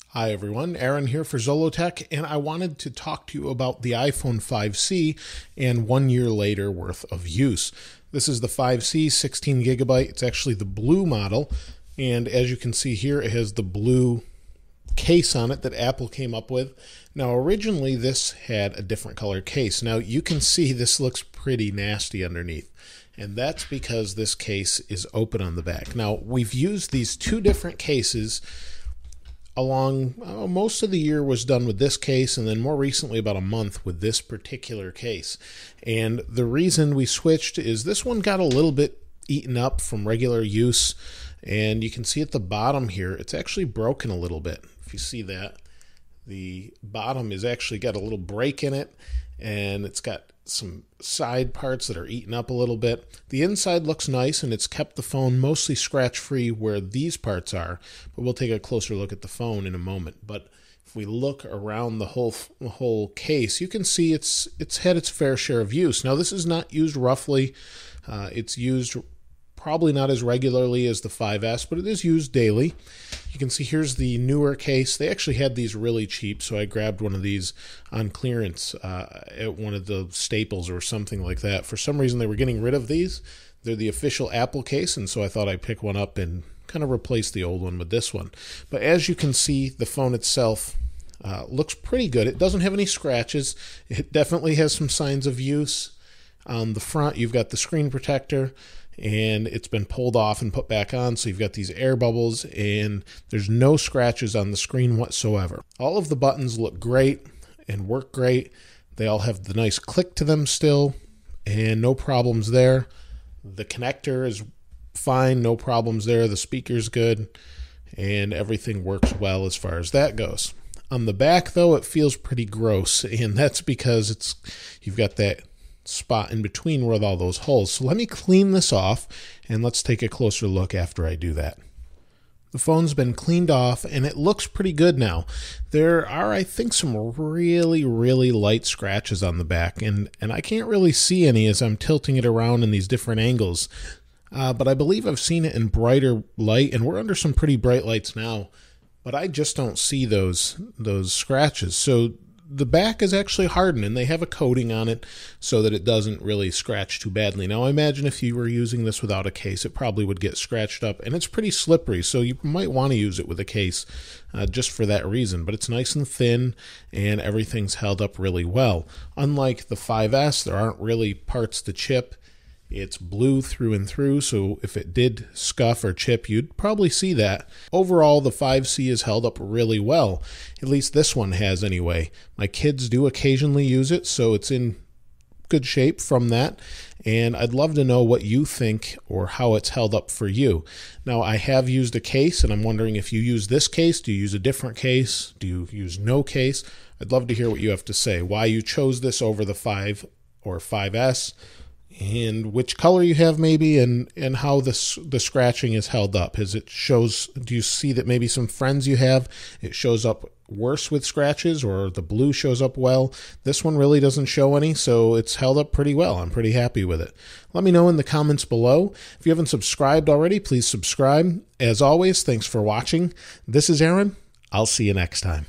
Hi everyone, Aaron here for Zollotech, and I wanted to talk to you about the iPhone 5C and 1 year later worth of use. This is the 5C, 16 gigabyte. It's actually the blue model, and as you can see here, it has the blue case on it that Apple came up with. Now originally this had a different color case. Now you can see this looks pretty nasty underneath, and that's because this case is open on the back. Now we've used these two different cases along most of the year was done with this case, and then more recently about a month with this particular case. And the reason we switched is this one got a little bit eaten up from regular use, and you can see at the bottom here it's actually broken a little bit. If you see that, the bottom is actually got a little break in it, and it's got some side parts that are eaten up a little bit. The inside looks nice, and it's kept the phone mostly scratch-free where these parts are, but we'll take a closer look at the phone in a moment. But if we look around the whole case, you can see it's had its fair share of use. Now this is not used roughly. It's used probably not as regularly as the 5S, but it is used daily. You can see here's the newer case. They actually had these really cheap, so I grabbed one of these on clearance at one of the Staples or something like that. For some reason, they were getting rid of these. They're the official Apple case, and so I thought I'd pick one up and kind of replace the old one with this one. But as you can see, the phone itself looks pretty good. It doesn't have any scratches. It definitely has some signs of use. On the front, you've got the screen protector, and it's been pulled off and put back on, so you've got these air bubbles, and there's no scratches on the screen whatsoever. All of the buttons look great and work great. They all have the nice click to them still, and no problems there. The connector is fine, no problems there. The speaker's good, and everything works well as far as that goes. On the back, though, it feels pretty gross, and that's because you've got that spot in between with all those holes. So let me clean this off, and let's take a closer look after I do that. The phone's been cleaned off, and it looks pretty good now. There are, I think, some really, really light scratches on the back, and I can't really see any as I'm tilting it around in these different angles. But I believe I've seen it in brighter light, and we're under some pretty bright lights now, but I just don't see those scratches. So the back is actually hardened, and they have a coating on it so that it doesn't really scratch too badly. Now, I imagine if you were using this without a case, it probably would get scratched up, and it's pretty slippery, so you might want to use it with a case just for that reason. But it's nice and thin, and everything's held up really well. Unlike the 5S, there aren't really parts to chip. It's blue through and through, so if it did scuff or chip, you'd probably see that. Overall, the 5C is held up really well. At least this one has anyway. My kids do occasionally use it, so it's in good shape from that. And I'd love to know what you think or how it's held up for you. Now, I have used a case, and I'm wondering if you use this case. Do you use a different case? Do you use no case? I'd love to hear what you have to say, why you chose this over the 5 or 5S, and which color you have maybe, and how the scratching is held up. Do you see that maybe some friends you have, it shows up worse with scratches, or the blue shows up well? This one really doesn't show any, so it's held up pretty well. I'm pretty happy with it. Let me know in the comments below. If you haven't subscribed already, please subscribe. As always, thanks for watching. This is Aaron. I'll see you next time.